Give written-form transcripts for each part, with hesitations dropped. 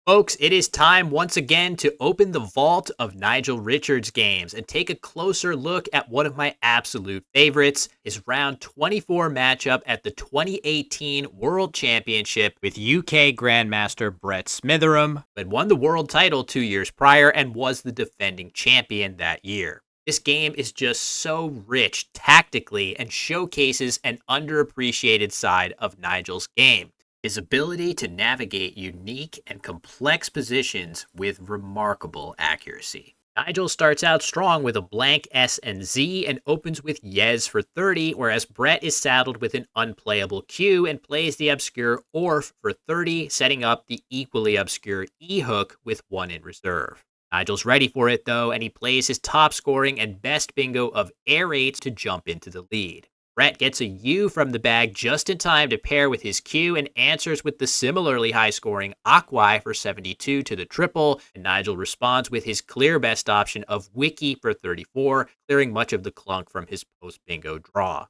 Folks, it is time once again to open the vault of Nigel Richards games and take a closer look at one of my absolute favorites, his round 24 matchup at the 2018 World Championship with UK Grandmaster Brett Smitheram, who had won the world title 2 years prior and was the defending champion that year. This game is just so rich tactically and showcases an underappreciated side of Nigel's game. His ability to navigate unique and complex positions with remarkable accuracy. Nigel starts out strong with a blank S and Z and opens with Yes for 30, whereas Brett is saddled with an unplayable Q and plays the obscure Orf for 30, setting up the equally obscure E hook with one in reserve. Nigel's ready for it though, and he plays his top scoring and best bingo of Air 8s to jump into the lead. Brett gets a U from the bag just in time to pair with his Q and answers with the similarly high-scoring Aquai for 72 to the triple, and Nigel responds with his clear best option of Wiki for 34, clearing much of the clunk from his post-bingo draw.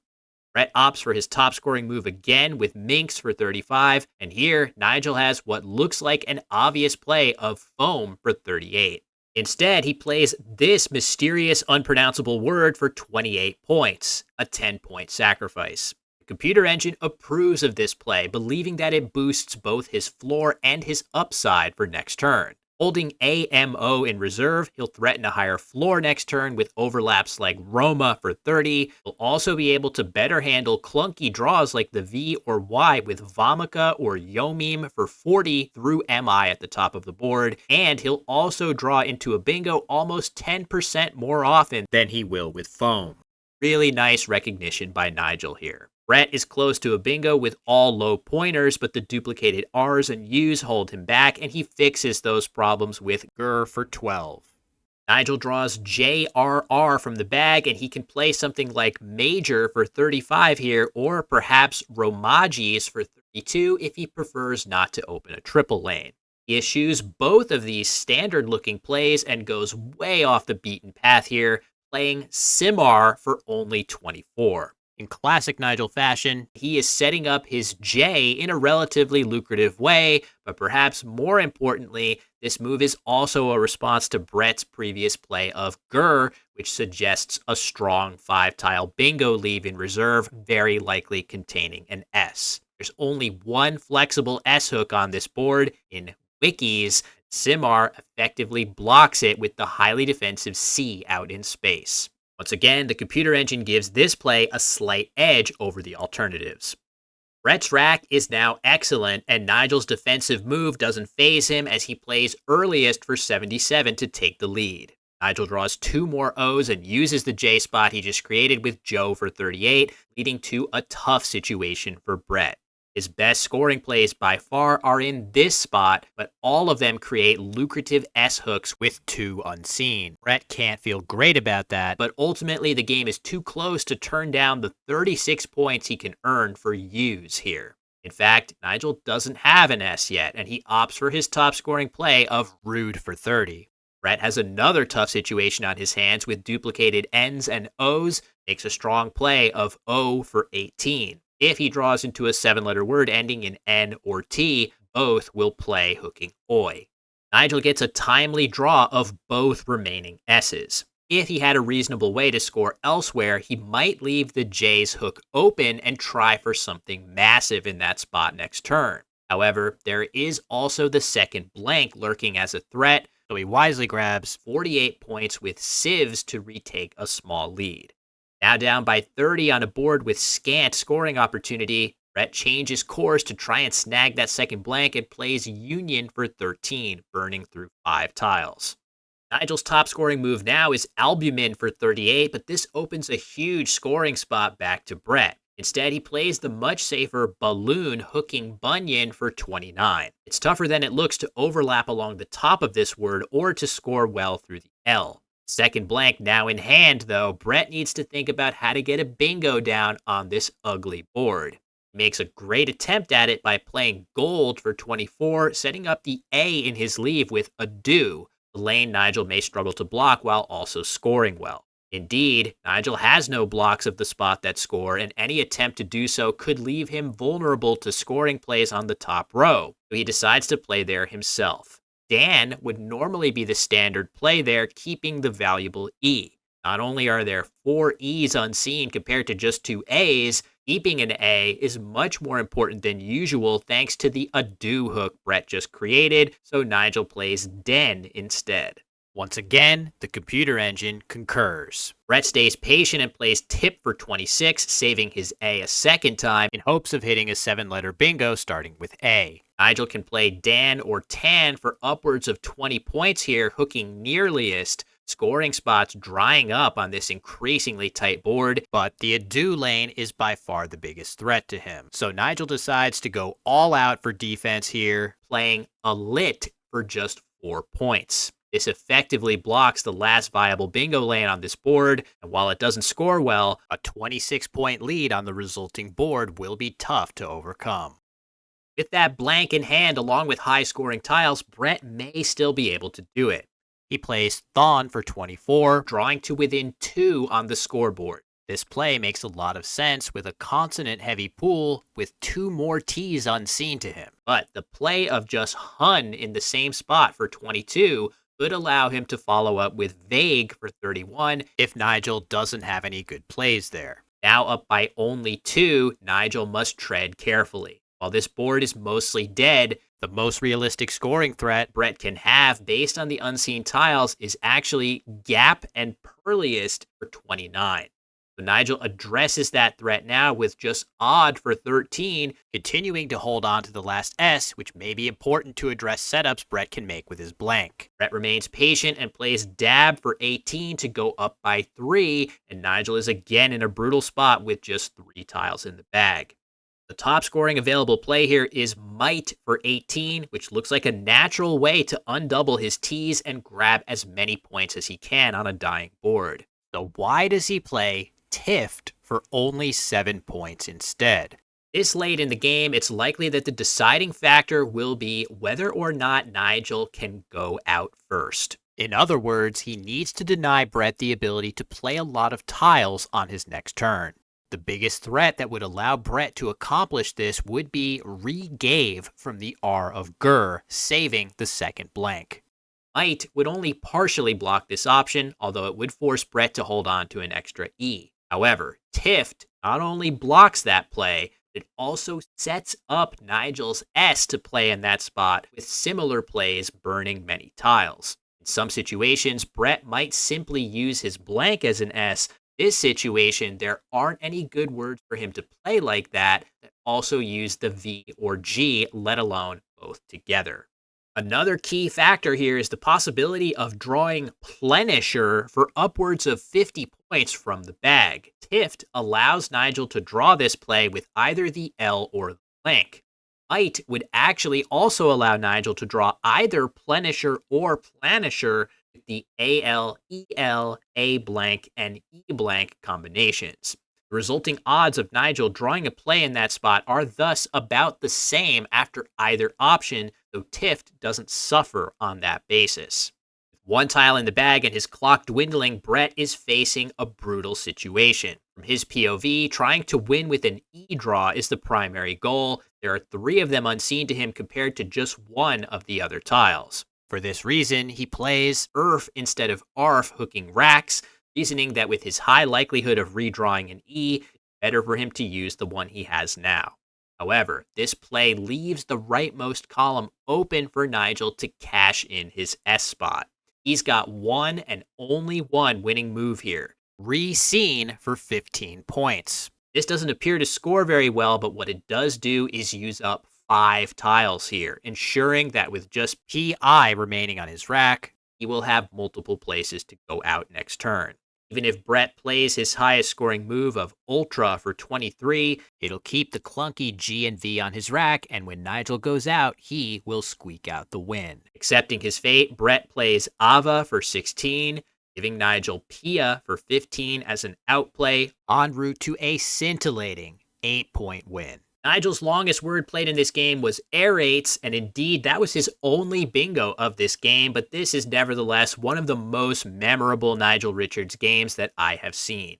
Brett opts for his top-scoring move again with Minx for 35, and here Nigel has what looks like an obvious play of Foam for 38. Instead, he plays this mysterious, unpronounceable word for 28 points, a 10-point sacrifice. The computer engine approves of this play, believing that it boosts both his floor and his upside for next turn. Holding AMO in reserve, he'll threaten a higher floor next turn with overlaps like Roma for 30. He'll also be able to better handle clunky draws like the V or Y with Vomica or Yomim for 40 through MI at the top of the board. And he'll also draw into a bingo almost 10% more often than he will with Foam. Really nice recognition by Nigel here. Brett is close to a bingo with all low pointers, but the duplicated R's and U's hold him back, and he fixes those problems with Gur for 12. Nigel draws JRR from the bag, and he can play something like Major for 35 here, or perhaps Romagis for 32 if he prefers not to open a triple lane. He eschews both of these standard-looking plays and goes way off the beaten path here, playing Simar for only 24. In classic Nigel fashion, he is setting up his J in a relatively lucrative way, but perhaps more importantly, this move is also a response to Brett's previous play of Gur, which suggests a strong 5-tile bingo leave in reserve, very likely containing an S. There's only one flexible S hook on this board. In Wikis, Simar effectively blocks it with the highly defensive C out in space. Once again, the computer engine gives this play a slight edge over the alternatives. Brett's rack is now excellent, and Nigel's defensive move doesn't faze him as he plays earliest for 77 to take the lead. Nigel draws 2 more O's and uses the J spot he just created with Joe for 38, leading to a tough situation for Brett. His best scoring plays by far are in this spot, but all of them create lucrative S hooks with 2 unseen. Brett can't feel great about that, but ultimately the game is too close to turn down the 36 points he can earn for U's here. In fact, Nigel doesn't have an S yet, and he opts for his top scoring play of Rude for 30. Brett has another tough situation on his hands with duplicated N's and O's, makes a strong play of O for 18. If he draws into a 7-letter word ending in N or T, both will play hooking Oi. Nigel gets a timely draw of both remaining S's. If he had a reasonable way to score elsewhere, he might leave the J's hook open and try for something massive in that spot next turn. However, there is also the second blank lurking as a threat, so he wisely grabs 48 points with civs to retake a small lead. Now down by 30 on a board with scant scoring opportunity, Brett changes course to try and snag that second blank and plays Union for 13, burning through 5 tiles. Nigel's top scoring move now is Albumin for 38, but this opens a huge scoring spot back to Brett. Instead, he plays the much safer Balloon hooking Bunyan for 29. It's tougher than it looks to overlap along the top of this word or to score well through the L. Second blank now in hand, though, Brett needs to think about how to get a bingo down on this ugly board. He makes a great attempt at it by playing gold for 24, setting up the A in his leave with a do, the lane Nigel may struggle to block while also scoring well. Indeed, Nigel has no blocks of the spot that score, and any attempt to do so could leave him vulnerable to scoring plays on the top row, so he decides to play there himself. Dan would normally be the standard play there, keeping the valuable E. Not only are there 4 E's unseen compared to just 2 A's, keeping an A is much more important than usual thanks to the ado hook Brett just created, so Nigel plays Den instead. Once again, the computer engine concurs. Brett stays patient and plays tip for 26, saving his A a second time in hopes of hitting a 7-letter bingo starting with A. Nigel can play Dan or Tan for upwards of 20 points here, hooking nearliest. Scoring spots drying up on this increasingly tight board, but the ado lane is by far the biggest threat to him. So Nigel decides to go all out for defense here, playing a lit for just 4 points. This effectively blocks the last viable bingo lane on this board, and while it doesn't score well, a 26-point lead on the resulting board will be tough to overcome. With that blank in hand along with high-scoring tiles, Brett may still be able to do it. He plays Thon for 24, drawing to within 2 on the scoreboard. This play makes a lot of sense with a consonant-heavy pool with 2 more T's unseen to him. But the play of just Hun in the same spot for 22 could allow him to follow up with Vague for 31 if Nigel doesn't have any good plays there. Now up by only 2, Nigel must tread carefully. While this board is mostly dead, the most realistic scoring threat Brett can have based on the unseen tiles is actually Gap and Pearliest for 29. So Nigel addresses that threat now with just Odd for 13, continuing to hold on to the last S, which may be important to address setups Brett can make with his blank. Brett remains patient and plays Dab for 18 to go up by 3, and Nigel is again in a brutal spot with just 3 tiles in the bag. The top scoring available play here is Might for 18, which looks like a natural way to undouble his T's and grab as many points as he can on a dying board. So why does he play Tift for only 7 points instead? This late in the game, it's likely that the deciding factor will be whether or not Nigel can go out first. In other words, he needs to deny Brett the ability to play a lot of tiles on his next turn. The biggest threat that would allow Brett to accomplish this would be Re-Gave from the R of Gur, saving the second blank. Might would only partially block this option, although it would force Brett to hold on to an extra E. However, Tift not only blocks that play, it also sets up Nigel's S to play in that spot, with similar plays burning many tiles. In some situations, Brett might simply use his blank as an S. This situation, there aren't any good words for him to play like that also use the V or G, let alone both together. Another key factor here is the possibility of drawing Plenisher for upwards of 50 points from the bag. Tift allows Nigel to draw this play with either the L or the blank. Might would actually also allow Nigel to draw either Plenisher or Planisher with the AL, EL, A blank, and E blank combinations. The resulting odds of Nigel drawing a play in that spot are thus about the same after either option, though Tift doesn't suffer on that basis. With 1 tile in the bag and his clock dwindling, Brett is facing a brutal situation. From his POV, trying to win with an E draw is the primary goal. There are 3 of them unseen to him compared to just 1 of the other tiles. For this reason, he plays Urf instead of Arf, hooking racks, reasoning that with his high likelihood of redrawing an E, it's better for him to use the one he has now. However, this play leaves the rightmost column open for Nigel to cash in his S spot. He's got 1 and only 1 winning move here, Re-Seen for 15 points. This doesn't appear to score very well, but what it does do is use up 5 tiles here, ensuring that with just PI remaining on his rack, he will have multiple places to go out next turn. Even if Brett plays his highest scoring move of Ultra for 23, it'll keep the clunky G and V on his rack, and when Nigel goes out, he will squeak out the win. Accepting his fate, Brett plays Ava for 16, giving Nigel Pia for 15 as an outplay, en route to a scintillating 8-point win. Nigel's longest word played in this game was aerates, and indeed that was his only bingo of this game, but this is nevertheless one of the most memorable Nigel Richards games that I have seen.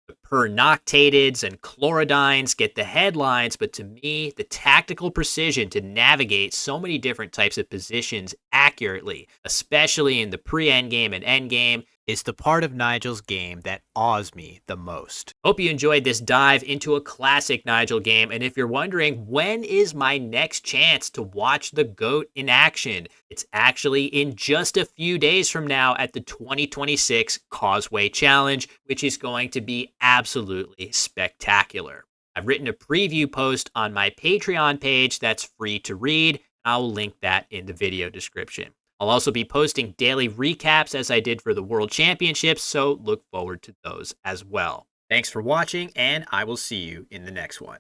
The pernoctateds and chlorodines get the headlines, but to me, the tactical precision to navigate so many different types of positions accurately, especially in the pre-endgame and endgame, is the part of Nigel's game that awes me the most. Hope you enjoyed this dive into a classic Nigel game, and if you're wondering when is my next chance to watch the GOAT in action, it's actually in just a few days from now at the 2026 Causeway Challenge, which is going to be absolutely spectacular. I've written a preview post on my Patreon page that's free to read. I'll link that in the video description. I'll also be posting daily recaps as I did for the World Championships, so look forward to those as well. Thanks for watching, and I will see you in the next one.